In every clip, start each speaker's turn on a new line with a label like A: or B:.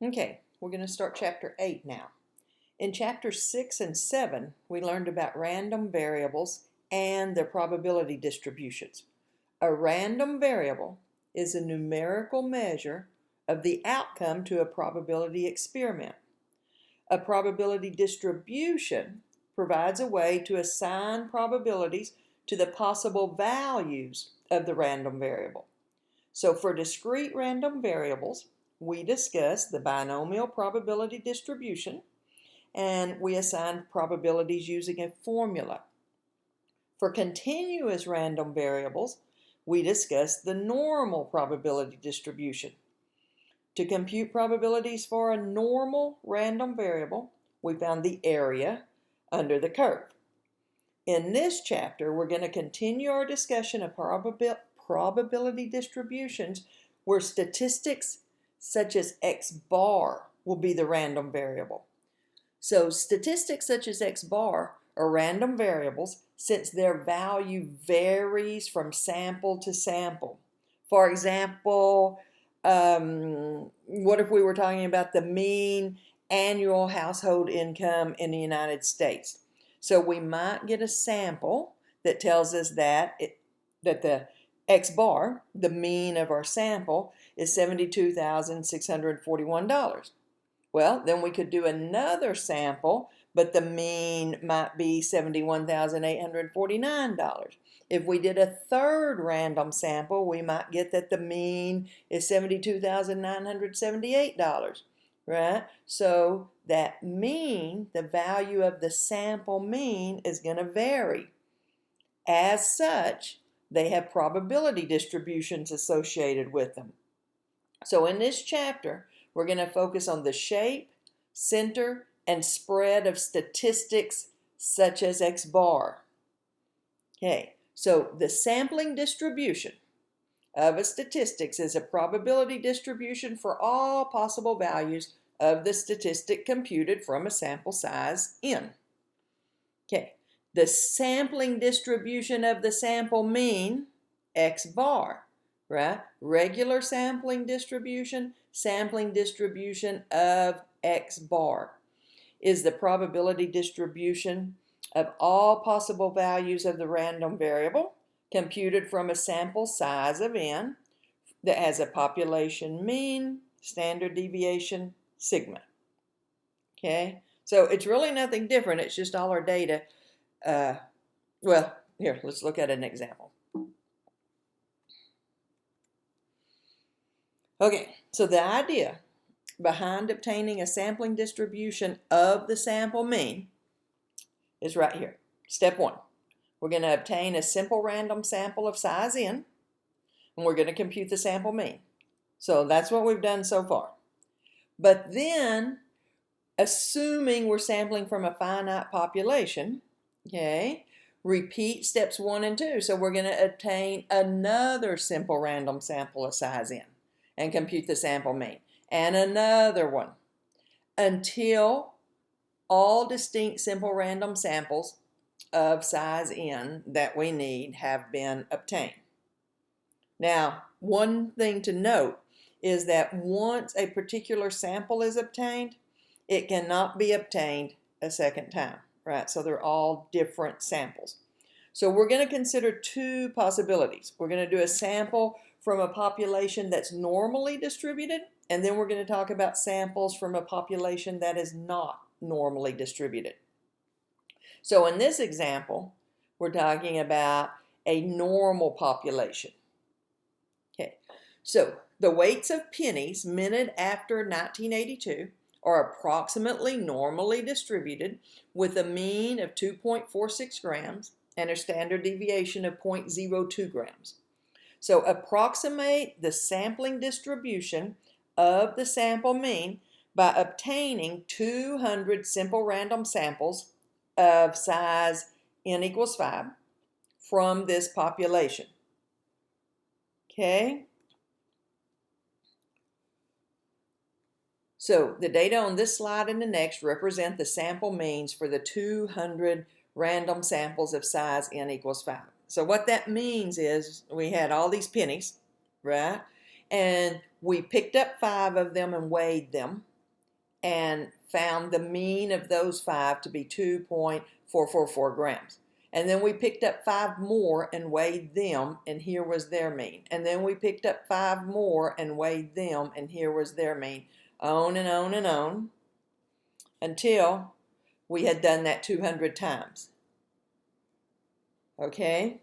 A: Okay, we're going to start chapter 8 now. In chapters 6 and 7, we learned about random variables and their probability distributions. A random variable is a numerical measure of the outcome to a probability experiment. A probability distribution provides a way to assign probabilities to the possible values of the random variable. So for discrete random variables, we discussed the binomial probability distribution, and we assigned probabilities using a formula. For continuous random variables, we discussed the normal probability distribution. To compute probabilities for a normal random variable, we found the area under the curve. In this chapter, we're going to continue our discussion of probability distributions where statistics such as x bar will be the random variable. So statistics such as x bar are random variables since their value varies from sample to sample. For example, what if we were talking about the mean annual household income in the United States? So we might get a sample that tells us that the x bar, the mean of our sample, is $72,641. Well, then we could do another sample, but the mean might be $71,849. If we did a third random sample, we might get that the mean is $72,978, right? So that mean, the value of the sample mean, is going to vary. As such, they have probability distributions associated with them. So in this chapter, we're going to focus on the shape, center, and spread of statistics such as x bar. Okay, so the sampling distribution of a statistics is a probability distribution for all possible values of the statistic computed from a sample size n. Okay, the sampling distribution of the sample mean, x bar, right? Regular sampling distribution of x bar is the probability distribution of all possible values of the random variable computed from a sample size of n that has a population mean, standard deviation, sigma. Okay, so it's really nothing different. It's just all our data. Well, here, let's look at an example. Okay, so the idea behind obtaining a sampling distribution of the sample mean is right here. Step 1, we're going to obtain a simple random sample of size n, and we're going to compute the sample mean. So that's what we've done so far. But then, assuming we're sampling from a finite population, okay, repeat steps 1 and 2. So we're going to obtain another simple random sample of size n and compute the sample mean, and another one, until all distinct simple random samples of size n that we need have been obtained. Now, one thing to note is that once a particular sample is obtained, it cannot be obtained a second time, right? So they're all different samples. So we're going to consider 2 possibilities. We're going to do a sample from a population that's normally distributed, and then we're going to talk about samples from a population that is not normally distributed. So in this example, we're talking about a normal population. Okay, so the weights of pennies minted after 1982 are approximately normally distributed with a mean of 2.46 grams and a standard deviation of 0.02 grams. So approximate the sampling distribution of the sample mean by obtaining 200 simple random samples of size n equals 5 from this population. Okay? So the data on this slide and the next represent the sample means for the 200 random samples of size n equals 5. So what that means is we had all these pennies, right? And we picked up 5 of them and weighed them. and found the mean of those 5 to be 2.444 grams. And then we picked up 5 more and weighed them, and here was their mean. And then we picked up 5 more and weighed them, and here was their mean. On and on and on until we had done that 200 times. Okay?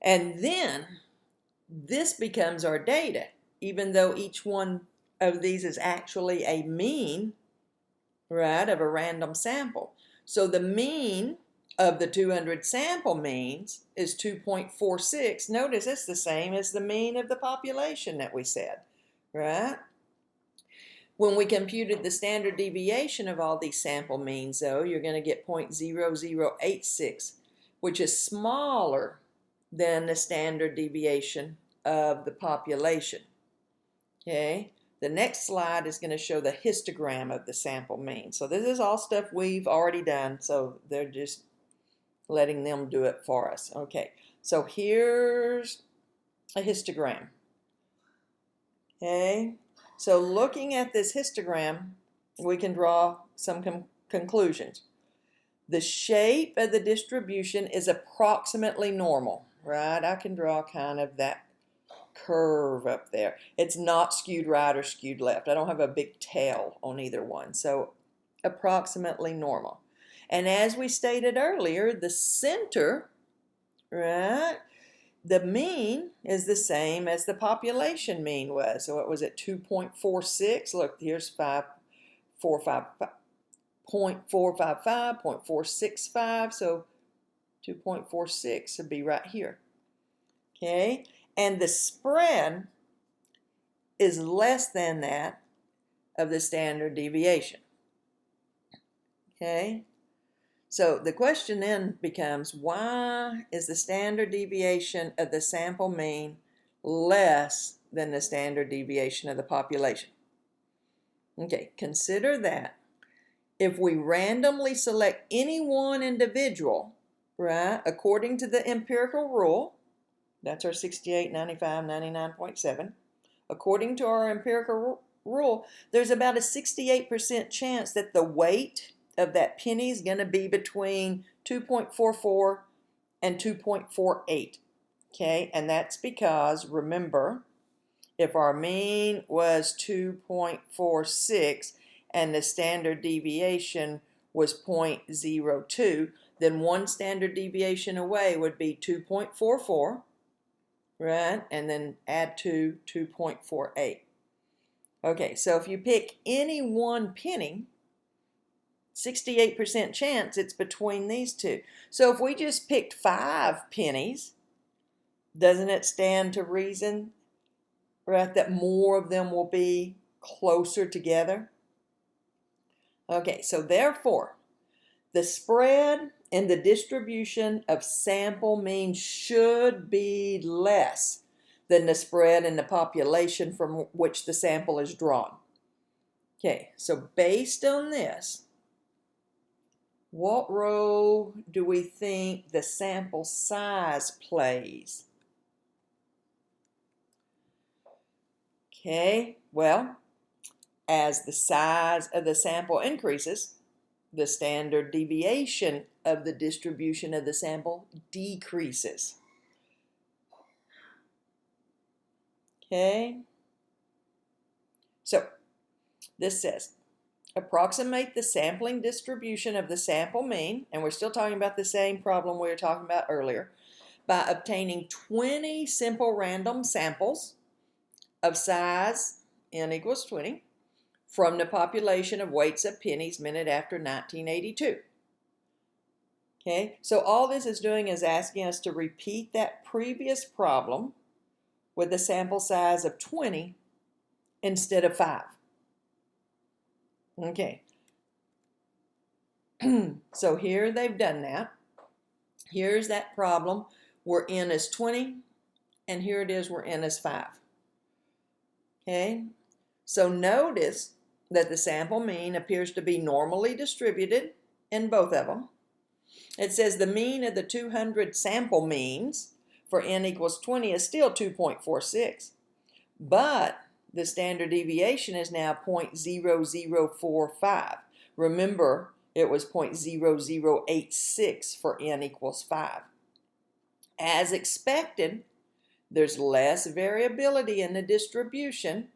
A: And then this becomes our data, even though each one of these is actually a mean, right, of a random sample. So the mean of the 200 sample means is 2.46. Notice it's the same as the mean of the population that we said, right? When we computed the standard deviation of all these sample means, though, you're going to get 0.0086, which is smaller than the standard deviation of the population. Okay, the next slide is going to show the histogram of the sample mean. So this is all stuff we've already done, so they're just letting them do it for us. Okay, so here's a histogram. Okay, so looking at this histogram, we can draw some conclusions. The shape of the distribution is approximately normal, right? I can draw kind of that curve up there. It's not skewed right or skewed left. I don't have a big tail on either one, so approximately normal. And as we stated earlier, the center, right, the mean is the same as the population mean was. So it was at 2.46. Look, here's 0.455, 0.465, so 2.46 would be right here. Okay, and the spread is less than that of the standard deviation. Okay, so the question then becomes, why is the standard deviation of the sample mean less than the standard deviation of the population? Okay, consider that if we randomly select any one individual, right, according to the empirical rule, that's our 68, 95, 99.7. According to our empirical rule, there's about a 68% chance that the weight of that penny is going to be between 2.44 and 2.48. Okay, and that's because, remember, if our mean was 2.46 and the standard deviation was 0.02, then one standard deviation away would be 2.44. Right, and then add 2.48. Okay, so if you pick any one penny, 68% chance it's between these two. So if we just picked 5 pennies, doesn't it stand to reason, right, that more of them will be closer together? Okay, so therefore, the spread and the distribution of sample mean should be less than the spread in the population from which the sample is drawn. Okay, so based on this, what role do we think the sample size plays? Okay, well, as the size of the sample increases, the standard deviation of the distribution of the sample decreases. Okay, so this says, approximate the sampling distribution of the sample mean, and we're still talking about the same problem we were talking about earlier, by obtaining 20 simple random samples of size n equals 20 from the population of weights of pennies minted after 1982. Okay, so all this is doing is asking us to repeat that previous problem with a sample size of 20 instead of 5. Okay, so here they've done that. Here's that problem where n is 20, and here it is where n is 5. Okay, so notice that the sample mean appears to be normally distributed in both of them. It says the mean of the 200 sample means for n equals 20 is still 2.46, but the standard deviation is now 0.0045. Remember, it was 0.0086 for n equals 5. As expected, there's less variability in the distribution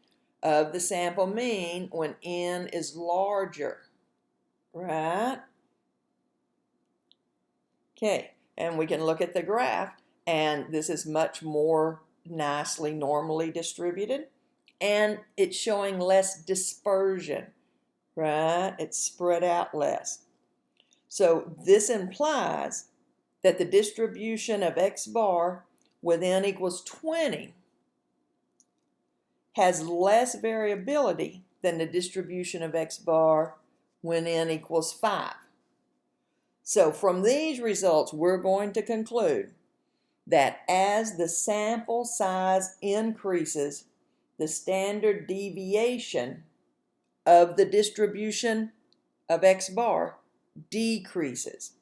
A: of the sample mean when n is larger, right? Okay, and we can look at the graph, and this is much more nicely normally distributed, and it's showing less dispersion, right? It's spread out less. So this implies that the distribution of x bar with n equals 20 has less variability than the distribution of x bar when n equals 5. So from these results, we're going to conclude that as the sample size increases, the standard deviation of the distribution of x bar decreases.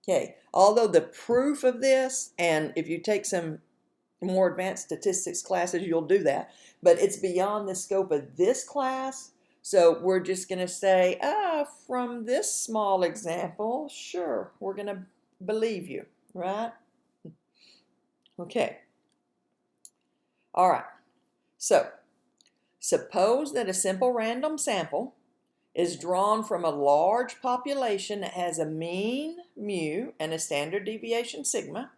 A: Okay, although the proof of this, and if you take some more advanced statistics classes, you'll do that, but it's beyond the scope of this class. So we're just going to say, from this small example, sure, we're going to believe you, right? Okay. All right. So suppose that a simple random sample is drawn from a large population that has a mean mu and a standard deviation sigma.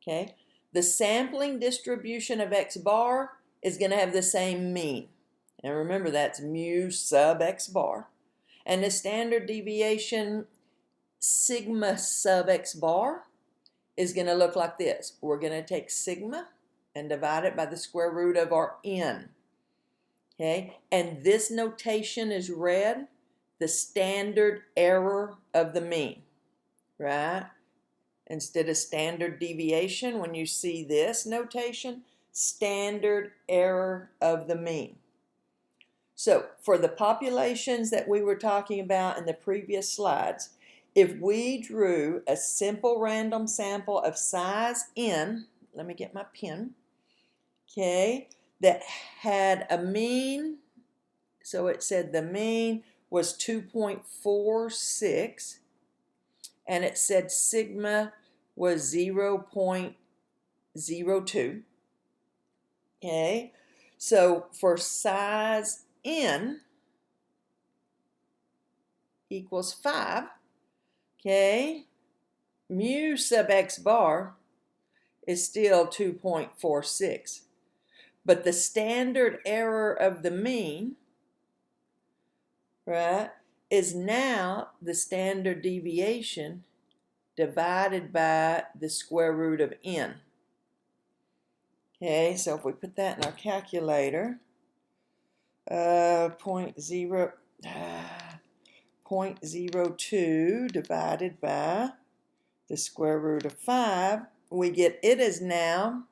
A: Okay. The sampling distribution of x bar is going to have the same mean. And remember, that's mu sub x bar. And the standard deviation sigma sub x bar is going to look like this. We're going to take sigma and divide it by the square root of our n. Okay, and this notation is read the standard error of the mean, right? Instead of standard deviation, when you see this notation, standard error of the mean. So for the populations that we were talking about in the previous slides, if we drew a simple random sample of size n, let me get my pen, okay, that had a mean, so it said the mean was 2.46, and it said sigma was 0.02. Okay, so for size n equals 5, okay, mu sub x bar is still 2.46. But the standard error of the mean, right, is now the standard deviation divided by the square root of n. Okay, so if we put that in our calculator, 0.02 divided by the square root of 5, we get it is now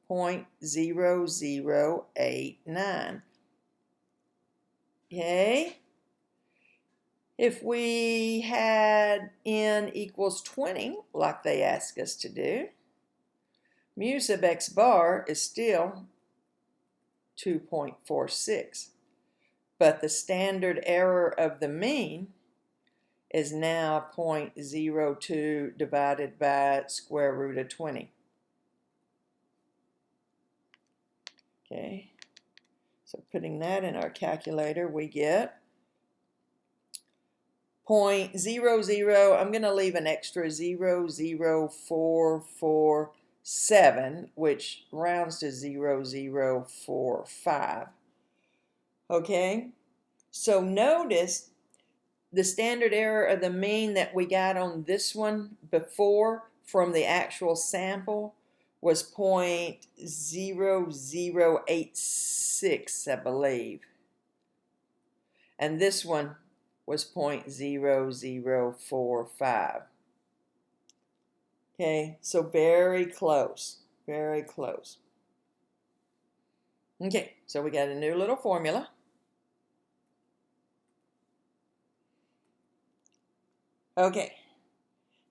A: 0.0089. Okay, if we had n equals 20, like they ask us to do, mu sub x bar is still 2.46. But the standard error of the mean is now 0.02 divided by square root of 20. Okay, so putting that in our calculator, we get 0.00, I'm going to leave an extra 0.00447, which rounds to 0.045. Okay, so notice the standard error of the mean that we got on this one before from the actual sample was 0.0086, I believe. And this one was 0.0045. Okay, so very close, very close. Okay, so we got a new little formula. Okay,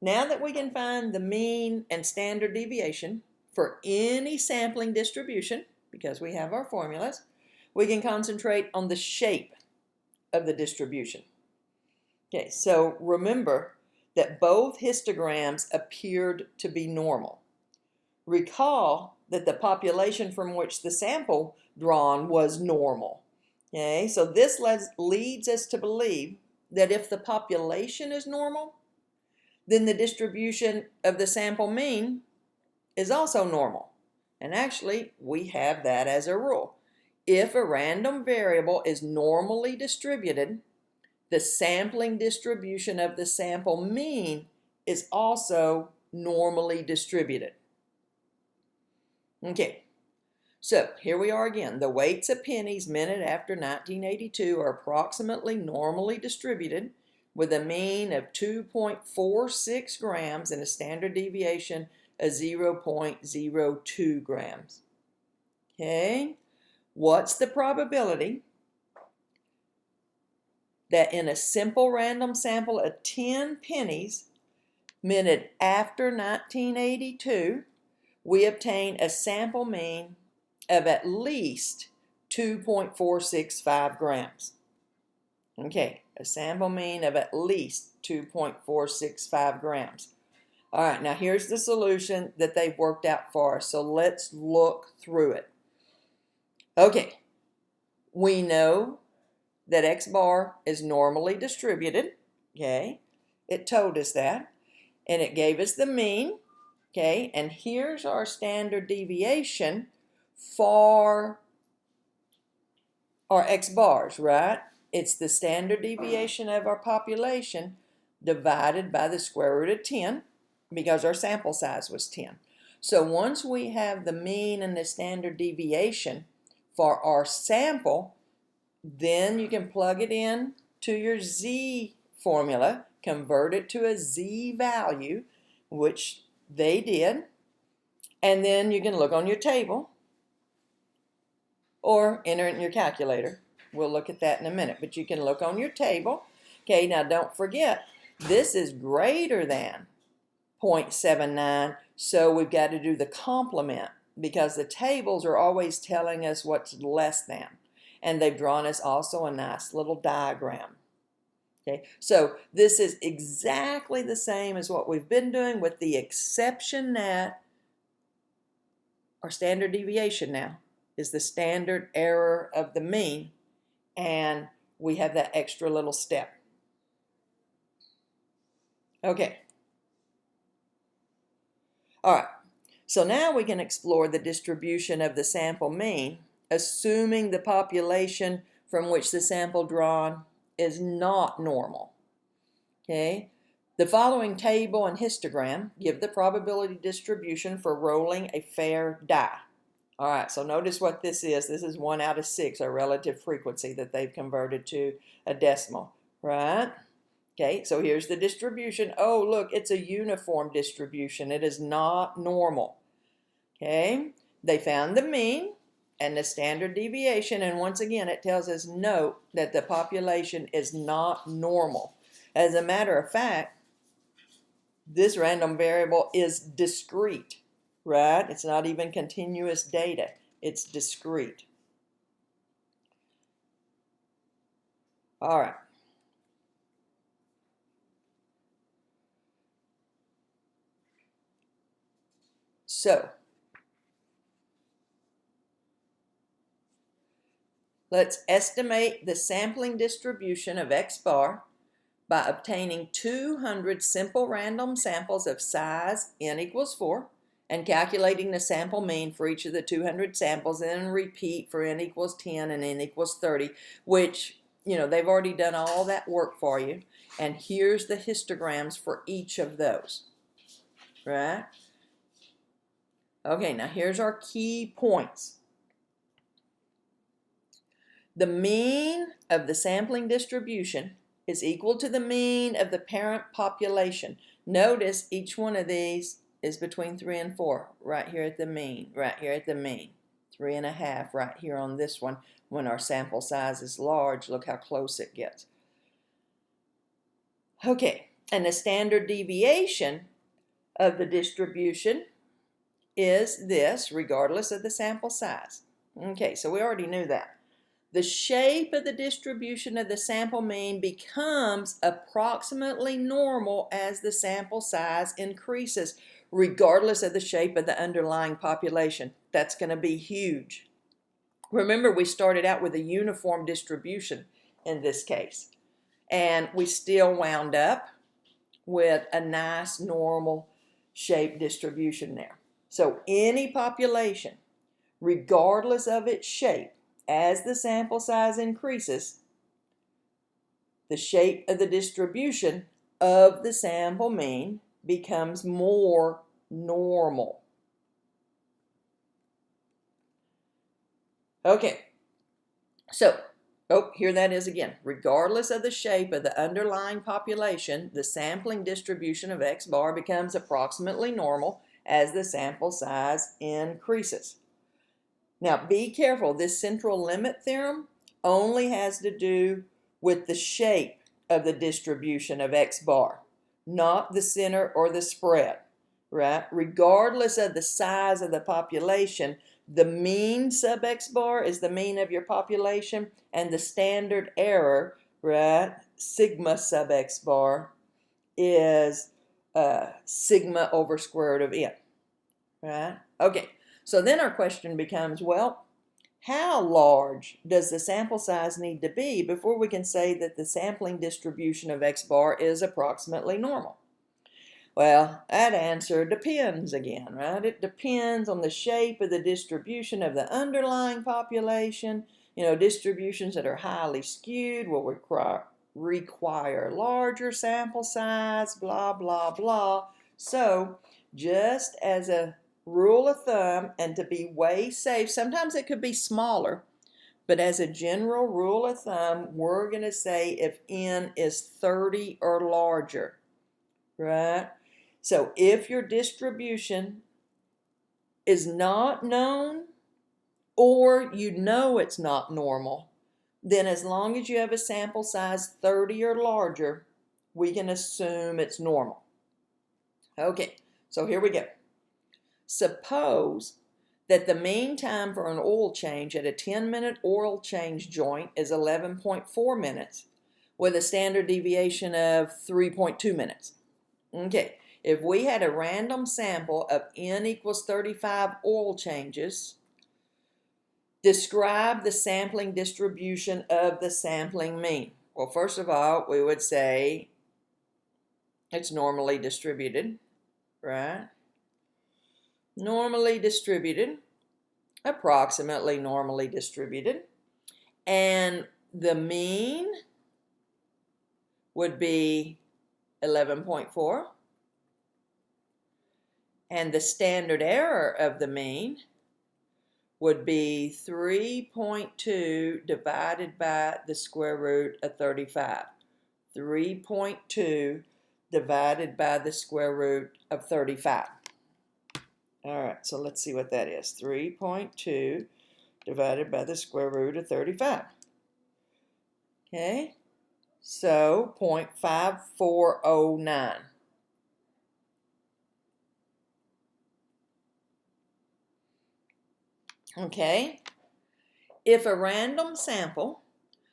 A: now that we can find the mean and standard deviation for any sampling distribution, because we have our formulas, we can concentrate on the shape of the distribution. Okay, so remember that both histograms appeared to be normal. Recall that the population from which the sample drawn was normal. Okay, so this leads us to believe that if the population is normal, then the distribution of the sample mean is also normal. And actually, we have that as a rule. If a random variable is normally distributed, the sampling distribution of the sample mean is also normally distributed. Okay, so here we are again. The weights of pennies minted after 1982 are approximately normally distributed with a mean of 2.46 grams and a standard deviation of 0.02 grams. Okay, what's the probability that in a simple random sample of 10 pennies minted after 1982, we obtain a sample mean of at least 2.465 grams? Okay, a sample mean of at least 2.465 grams. All right, now here's the solution that they've worked out for us. So let's look through it. Okay, we know that X bar is normally distributed. Okay, it told us that. And it gave us the mean. Okay, and here's our standard deviation for our X bars, right? It's the standard deviation of our population divided by the square root of 10 because our sample size was 10. So once we have the mean and the standard deviation for our sample, then you can plug it in to your Z formula, convert it to a Z value, which they did, and then you can look on your table or enter it in your calculator. We'll look at that in a minute, but you can look on your table. Okay, now don't forget, this is greater than 0.79, so we've got to do the complement because the tables are always telling us what's less than. And they've drawn us also a nice little diagram. Okay, so this is exactly the same as what we've been doing, with the exception that our standard deviation now is the standard error of the mean, and we have that extra little step. Okay. All right, so now we can explore the distribution of the sample mean, assuming the population from which the sample drawn is not normal. Okay, the following table and histogram give the probability distribution for rolling a fair die. All right, so notice what this is. This is 1 out of 6, a relative frequency that they've converted to a decimal, right? Okay, so here's the distribution. Oh, look, it's a uniform distribution. It is not normal. Okay, they found the mean and the standard deviation, and once again it tells us note that the population is not normal. As a matter of fact, this random variable is discrete, right? It's not even continuous data, it's discrete. All right. So let's estimate the sampling distribution of X bar by obtaining 200 simple random samples of size n equals 4 and calculating the sample mean for each of the 200 samples, and then repeat for n equals 10 and n equals 30, which, you know, they've already done all that work for you. And here's the histograms for each of those, right? Okay, now here's our key points. The mean of the sampling distribution is equal to the mean of the parent population. Notice each one of these is between 3 and 4, right here at the mean, right here at the mean. 3.5 right here on this one. When our sample size is large, look how close it gets. Okay, and the standard deviation of the distribution is this, regardless of the sample size. Okay, so we already knew that. the shape of the distribution of the sample mean becomes approximately normal as the sample size increases, regardless of the shape of the underlying population. That's going to be huge. Remember, we started out with a uniform distribution in this case, and we still wound up with a nice normal shape distribution there. So any population, regardless of its shape, as the sample size increases, the shape of the distribution of the sample mean becomes more normal. Okay, so, here that is again. Regardless of the shape of the underlying population, the sampling distribution of X bar becomes approximately normal as the sample size increases. Now, be careful. This central limit theorem only has to do with the shape of the distribution of X bar, not the center or the spread, right? Regardless of the size of the population, the mean sub X bar is the mean of your population, and the standard error, right, sigma sub X bar, is sigma over square root of n, right? Okay, so then our question becomes, well, how large does the sample size need to be before we can say that the sampling distribution of X bar is approximately normal? Well, that answer depends again, right? It depends on the shape of the distribution of the underlying population. Distributions that are highly skewed will require larger sample size, blah, blah, blah. So, just as a rule of thumb, and to be way safe, sometimes it could be smaller, but as a general rule of thumb, we're going to say if n is 30 or larger, right? So if your distribution is not known, or it's not normal, then as long as you have a sample size 30 or larger, we can assume it's normal. Okay, so here we go. Suppose that the mean time for an oil change at a 10-minute oil change joint is 11.4 minutes with a standard deviation of 3.2 minutes. Okay, if we had a random sample of n equals 35 oil changes, describe the sampling distribution of the sampling mean. Well, first of all, we would say it's normally distributed, right? Normally distributed, approximately normally distributed. And the mean would be 11.4. And the standard error of the mean would be 3.2 divided by the square root of 35. 3.2 divided by the square root of 35. All right, so let's see what that is. 3.2 divided by the square root of 35. Okay, so 0.5409. Okay, if a random sample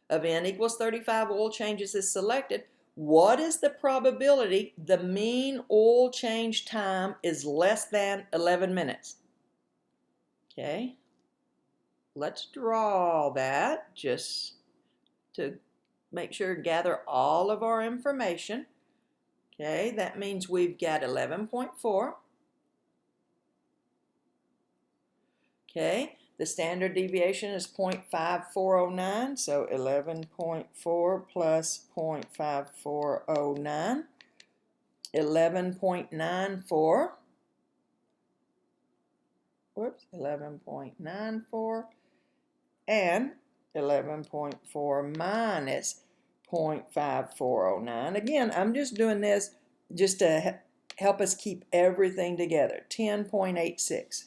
A: of n equals 35 oil changes is selected, what is the probability the mean oil change time is less than 11 minutes? Okay, let's draw that just to make sure to gather all of our information. Okay, that means we've got 11.4. Okay, the standard deviation is 0.5409, so 11.4 plus 0.5409, 11.94, 11.94, and 11.4 minus 0.5409. Again, I'm just doing this just to help us keep everything together. 10.86.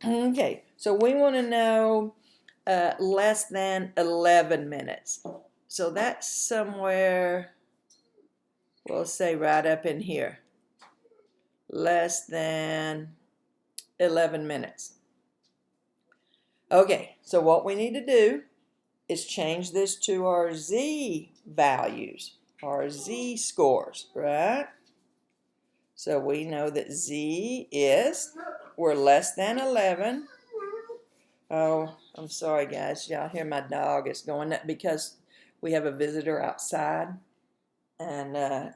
A: Okay, so we want to know less than 11 minutes. So that's somewhere, we'll say right up in here. Less than 11 minutes. Okay, so what we need to do is change this to our z values, our z scores, right? So we know that z is, we're less than 11. Oh, I'm sorry guys, y'all hear my dog is going up because we have a visitor outside, and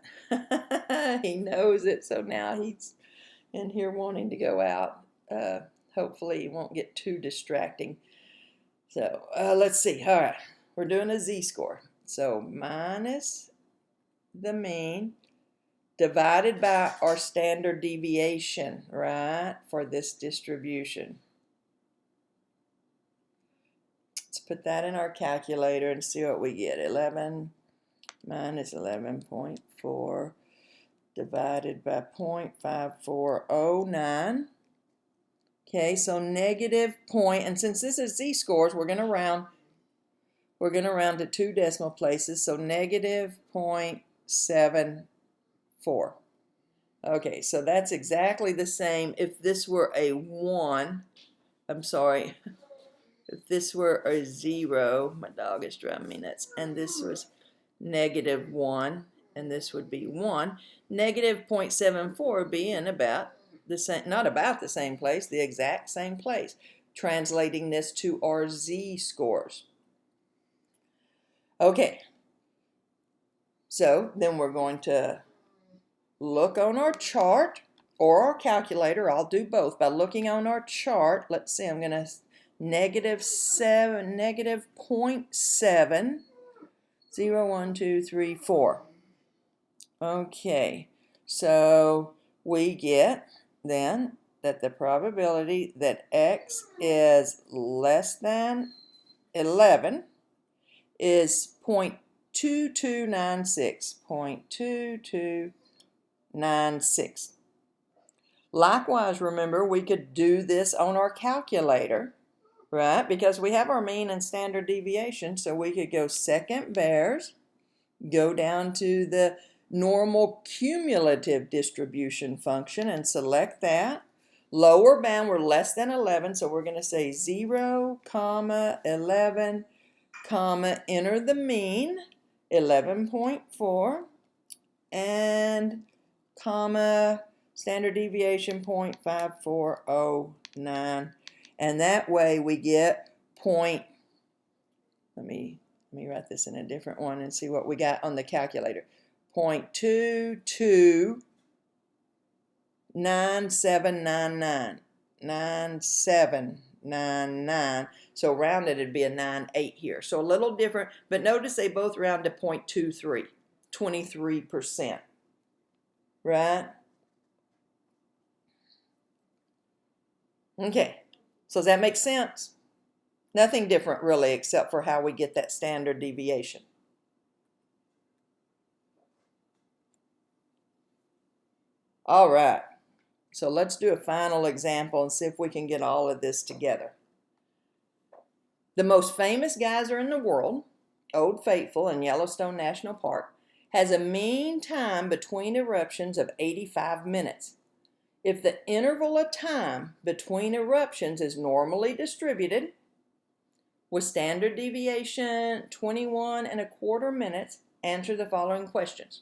A: he knows it, so now he's in here wanting to go out. Hopefully it won't get too distracting. So let's see. All right, we're doing a z-score. So minus the mean divided by our standard deviation, right, for this distribution. Let's put that in our calculator and see what we get. 11 minus 11.4 divided by 0.5409. Okay, so negative point, and since this is z-scores, we're going to round to 2 decimal places, so negative 0.74. Okay, so that's exactly the same if this were a 1. I'm sorry. If this were a 0, my dog is driving me nuts, and this was negative 1, and this would be 1, negative 0.74 would be in about the same, not about the same place, the exact same place, translating this to our z-scores. Okay, so then we're going to look on our chart or our calculator. I'll do both. By looking on our chart, let's see, I'm going to negative 0.7, 0, 1, 2, 3, 4. Okay, so we get then that the probability that x is less than 11 is 0.2296, 0.2296. Likewise, remember, we could do this on our calculator, right? Because we have our mean and standard deviation, so we could go second Bayes, go down to the normal cumulative distribution function and select that. Lower bound, we're less than 11, so we're going to say 0, 11, enter the mean, 11.4, and standard deviation 0.5409, and that way we get let me write this in a different one and see what we got on the calculator. 0.229799. 9799. So rounded, it'd be a 98 here. So a little different, but notice they both round to 0.23, 23%. Right? Okay, so does that make sense? Nothing different really except for how we get that standard deviation. All right, so let's do a final example and see if we can get all of this together. The most famous geyser in the world, Old Faithful in Yellowstone National Park, has a mean time between eruptions of 85 minutes. If the interval of time between eruptions is normally distributed, with standard deviation 21.25 minutes, answer the following questions.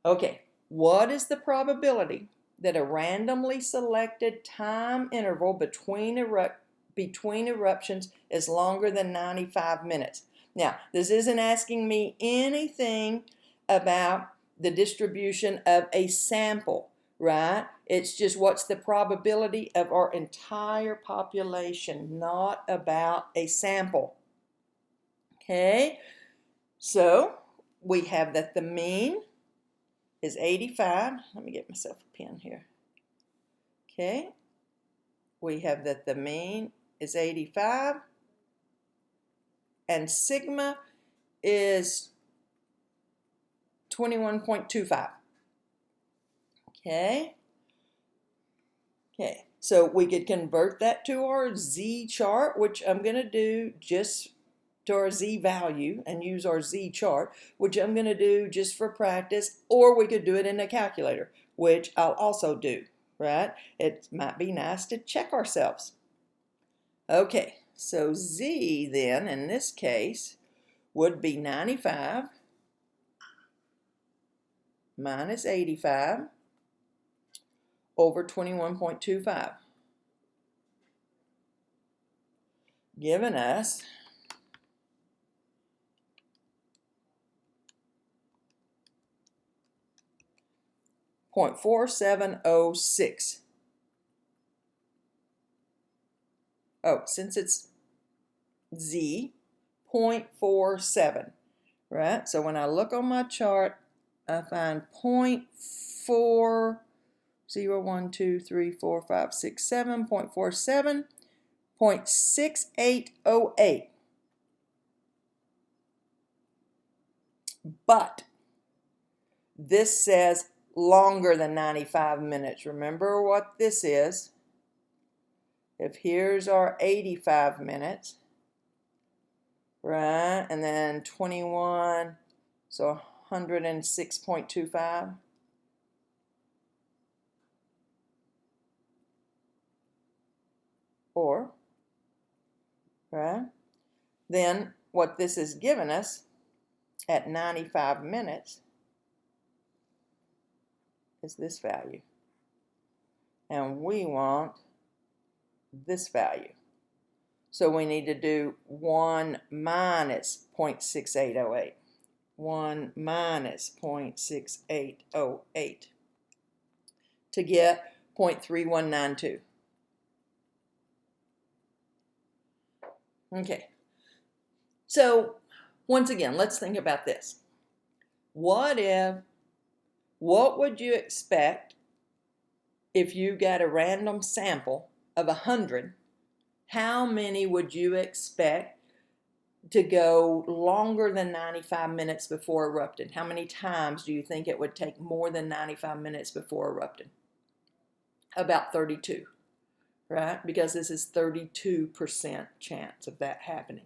A: Okay, what is the probability that a randomly selected time interval between eruptions is longer than 95 minutes? Now, this isn't asking me anything about the distribution of a sample, right? It's just what's the probability of our entire population, not about a sample. Okay, so we have that the mean is 85. Let me get myself a pen here. Okay, we have that the mean is 85 and sigma is 21.25. Okay. Okay, so we could convert that to our Z chart, which I'm going to do just to our Z value and use our Z chart, which I'm going to do just for practice, or we could do it in a calculator, which I'll also do, right? It might be nice to check ourselves. Okay, So Z then, in this case, would be 95 minus 85 over 21.25, giving us 0.4706. Oh, since it's Z, 0.47, right? So when I look on my chart, I find 0.4, 0, 1, 2, 3, 4, 5, 6, 7, 0.47, 0.6808. But this says longer than 95 minutes. Remember what this is. If here's our 85 minutes, right, and then 21, so 106.25. Or, right, then what this is giving us at 95 minutes is this value. And we want this value. So we need to do 1 minus 0.6808. 1 minus 0.6808 to get 0.3192. Okay. So once again, let's think about this. What would you expect if you got a random sample of 100? How many would you expect to go longer than 95 minutes before erupting? How many times do you think it would take more than 95 minutes before erupting? About 32, right? Because this is 32% chance of that happening.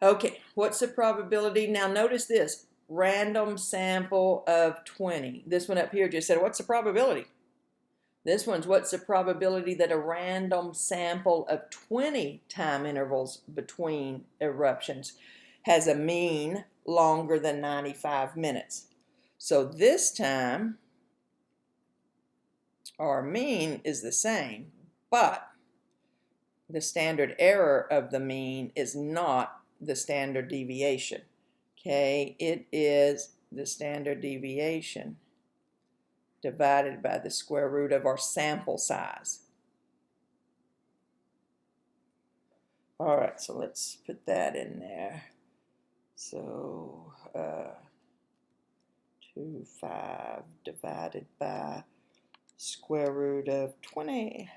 A: Okay, what's the probability? Now notice this, random sample of 20. This one up here just said, what's the probability? This one's, what's the probability that a random sample of 20 time intervals between eruptions has a mean longer than 95 minutes? So this time, our mean is the same, but the standard error of the mean is not the standard deviation. Okay, it is the standard deviation divided by the square root of our sample size. All right, so let's put that in there. So 25 divided by square root of 20,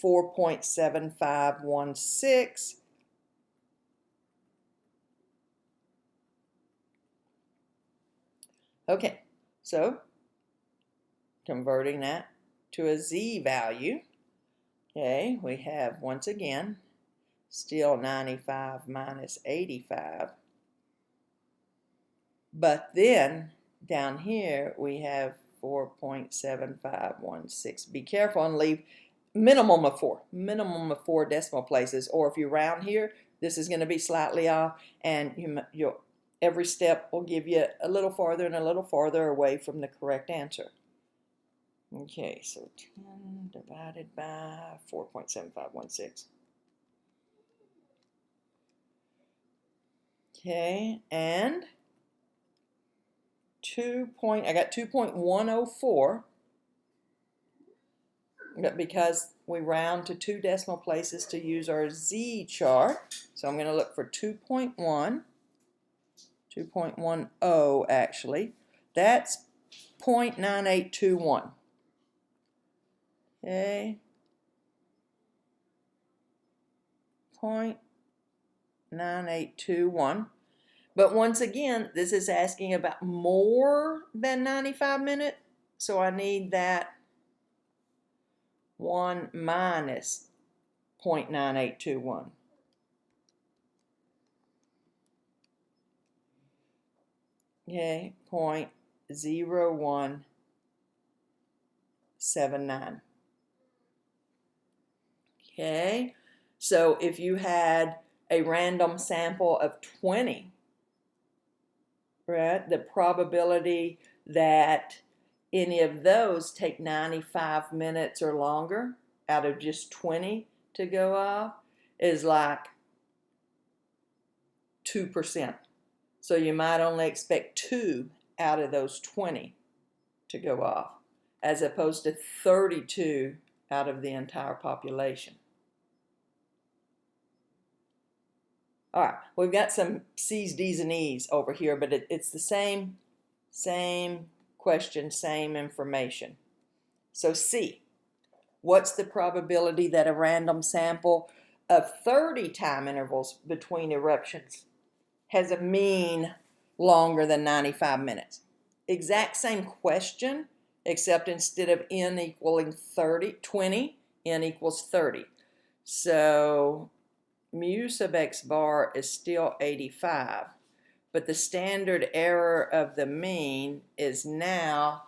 A: 4.7516. Okay, so converting that to a Z value, okay, we have once again still 95 minus 85, but then down here we have 4.7516. Be careful and leave minimum of 4 decimal places, or if you round here, this is going to be slightly off, and every step will give you a little farther and a little farther away from the correct answer. Okay, so 10 divided by 4.7516. Okay, and I got 2.104, but because we round to 2 decimal places to use our Z chart, so I'm going to look for 2.10 actually. That's 0.9821. Okay, 0.9821. But once again, this is asking about more than 95 minutes, so I need that 1 minus 0.9821. Okay, 0.0179. Okay, so if you had a random sample of 20, right, the probability that any of those take 95 minutes or longer out of just 20 to go off is like 2%. So you might only expect 2 out of those 20 to go off, as opposed to 32 out of the entire population. All right, we've got some C's, D's, and E's over here, but it's the same question, same information. So C, what's the probability that a random sample of 30 time intervals between eruptions has a mean longer than 95 minutes? Exact same question, except instead of n equaling 20, n equals 30. So mu sub x bar is still 85, but the standard error of the mean is now,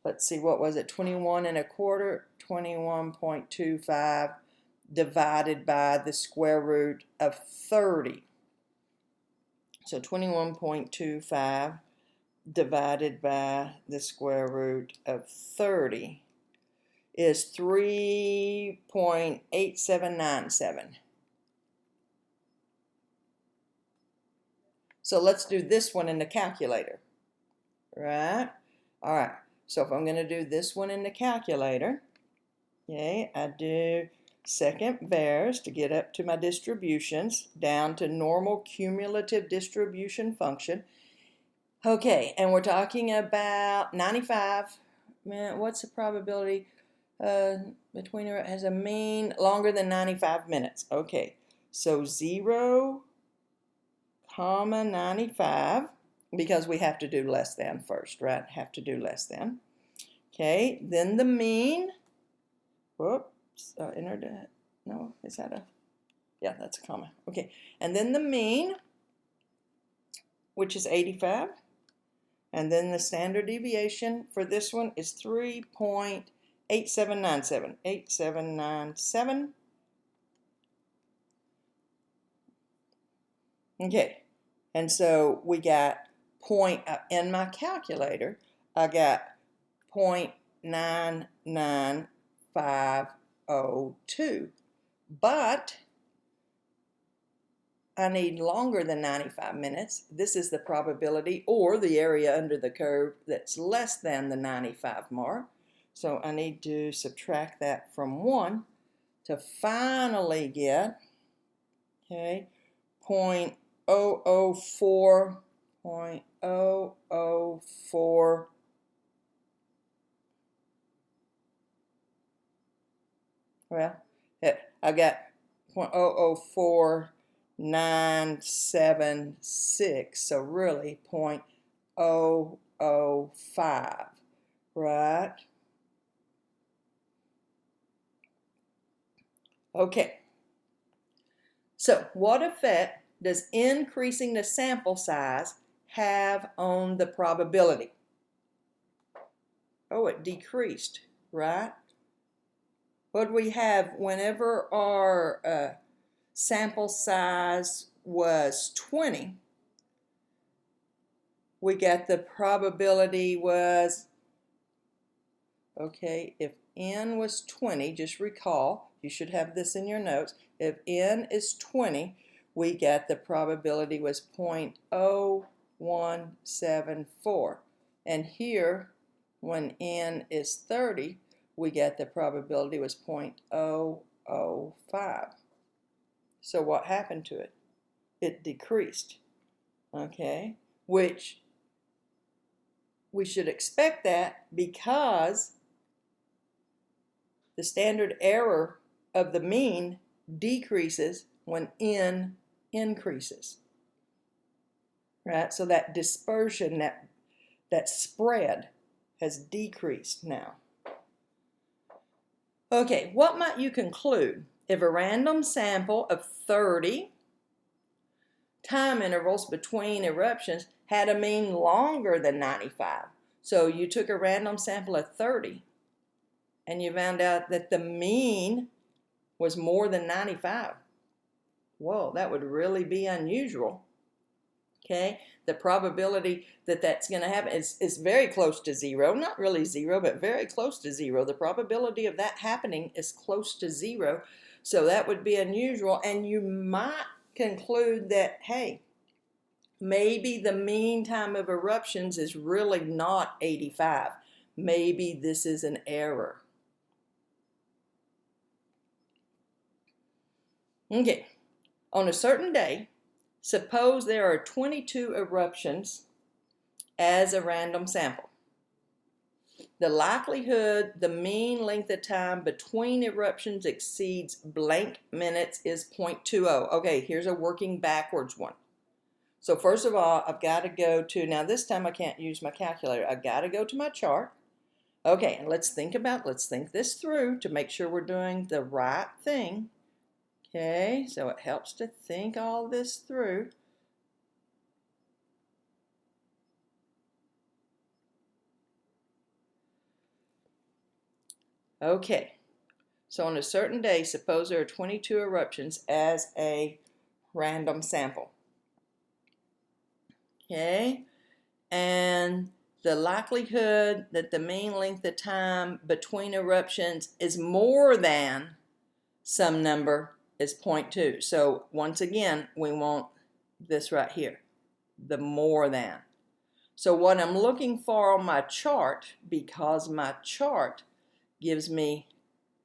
A: let's see, what was it, 21.25, 21.25 divided by the square root of 30. So 21.25 divided by the square root of 30 is 3.8797. So let's do this one in the calculator, right? All right, so if I'm going to do this one in the calculator, okay, I do second Bayes to get up to my distributions, down to normal cumulative distribution function. Okay, and we're talking about 95. Man, what's the probability between it has a mean longer than 95 minutes? Okay, so 0, 95, because we have to do less than first, right? Have to do less than. Okay, then the mean. Whoops, entered it. No, is that a? Yeah, that's a comma. Okay, and then the mean, which is 85. And then the standard deviation for this one is 3.8797. 8797. Okay, and so we got in my calculator, I got 0.99502. But I need longer than 95 minutes. This is the probability or the area under the curve that's less than the 95 mark. So I need to subtract that from 1 to finally get, okay, 0.004, 0.004. Well, I got 0.004976, so really 0.005, right? Okay, so what effect does increasing the sample size have on the probability? Oh, it decreased, right? What we have whenever our sample size was 20, we got the probability was, okay, if n was 20, just recall, you should have this in your notes, if n is 20, we got the probability was 0.0174. And here, when n is 30, we get the probability was 0.005. So what happened to it? It decreased, okay? Which we should expect that because the standard error of the mean decreases when n increases, right? So that dispersion, that spread has decreased now. Okay, what might you conclude if a random sample of 30 time intervals between eruptions had a mean longer than 95? So you took a random sample of 30 and you found out that the mean was more than 95. Whoa, that would really be unusual. Okay, the probability that that's going to happen is very close to zero. Not really zero, but very close to zero. The probability of that happening is close to zero. So that would be unusual. And you might conclude that, hey, maybe the mean time of eruptions is really not 85. Maybe this is an error. Okay, on a certain day, suppose there are 22 eruptions as a random sample. The likelihood the mean length of time between eruptions exceeds blank minutes is 0.20. Okay, here's a working backwards one. So first of all, I've got to go to, now this time I can't use my calculator. I've got to go to my chart. Okay, and let's think this through to make sure we're doing the right thing. Okay, so it helps to think all this through. Okay, so on a certain day, suppose there are 22 eruptions as a random sample. Okay, and the likelihood that the mean length of time between eruptions is more than some number is 0.2. So once again, we want this right here, the more than. So what I'm looking for on my chart, because my chart gives me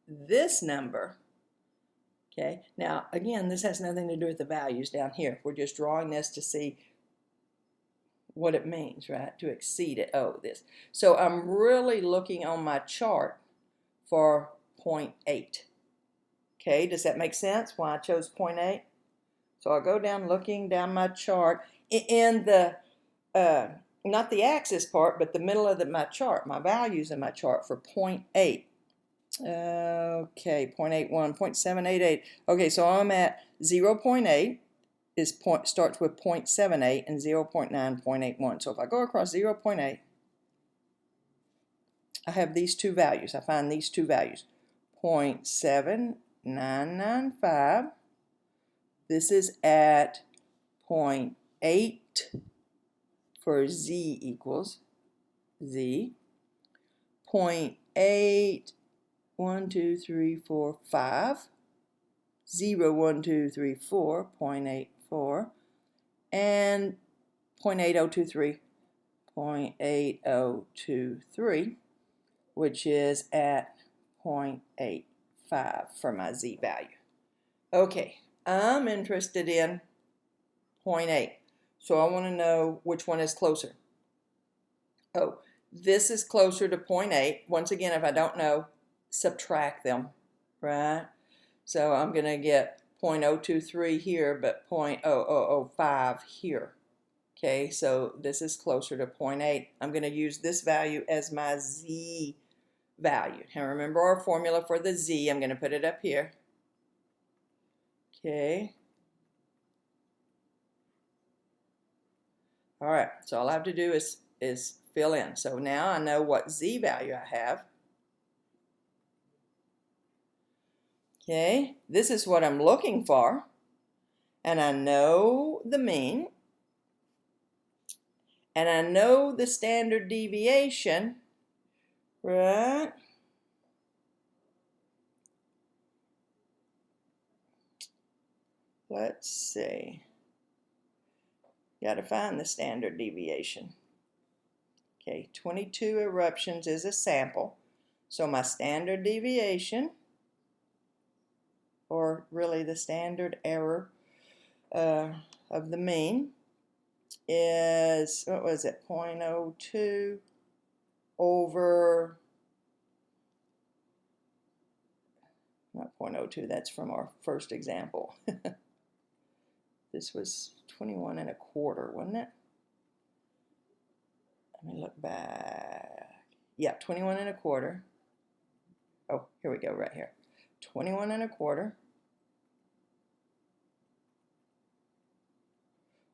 A: this number, okay, now again, this has nothing to do with the values down here. We're just drawing this to see what it means, right, to exceed it. Oh, this. So I'm really looking on my chart for 0.8. Okay, does that make sense why I chose 0.8? So I'll go down looking down my chart in the, not the axis part, but the middle of my chart, my values in my chart for 0.8. Okay, 0.81, 0.788. Okay, so I'm at 0.8. Starts with 0.78 and 0.9, 0.81. So if I go across 0.8, I have these two values. I find these two values. 0.7995. This is at 0.8 for z equals z. 0.8, 1, 2, 3, 4, 5. 0, 1, 2, 3, 4, 0.84, and 0.8023, 0.8023, which is at 0.85 for my z value. Okay, I'm interested in 0.8, so I want to know which one is closer. Oh, this is closer to 0.8. Once again, if I don't know, subtract them, right? So I'm going to get 0.023 here, but 0.0005 here. Okay, so this is closer to 0.8. I'm going to use this value as my z value. And remember our formula for the z. I'm going to put it up here. Okay. All right, so all I have to do is fill in. So now I know what z value I have. Okay, this is what I'm looking for. And I know the mean. And I know the standard deviation, right? Let's see. Got to find the standard deviation. Okay, 22 eruptions is a sample. So my standard deviation, or really the standard error of the mean, is, what was it, 0.02 over, not 0.02, that's from our first example. This was 21 1/4, wasn't it? Let me look back. Yeah, 21 1/4. Oh, here we go, right here. 21 1/4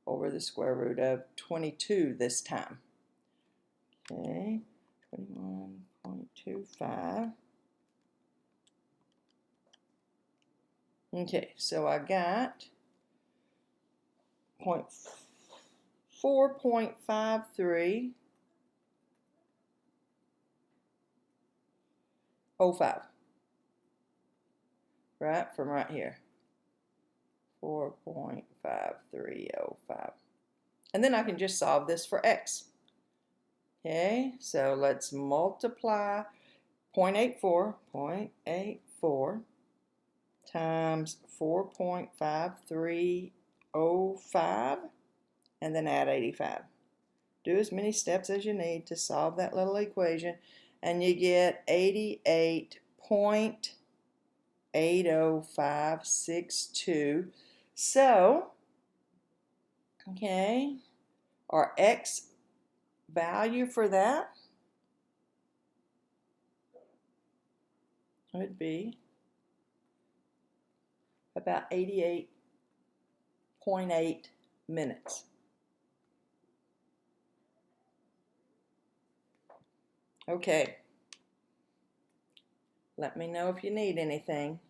A: over the square root of 22 this time. Okay, 21.25 Okay, so I got 4.5305, right, from right here. 4.5305. And then I can just solve this for x. Okay, so let's multiply 0.84 times 4.5305 and then add 85. Do as many steps as you need to solve that little equation and you get 88.80562. So, okay, our x value for that would be about 88.8 minutes. Okay. Let me know if you need anything.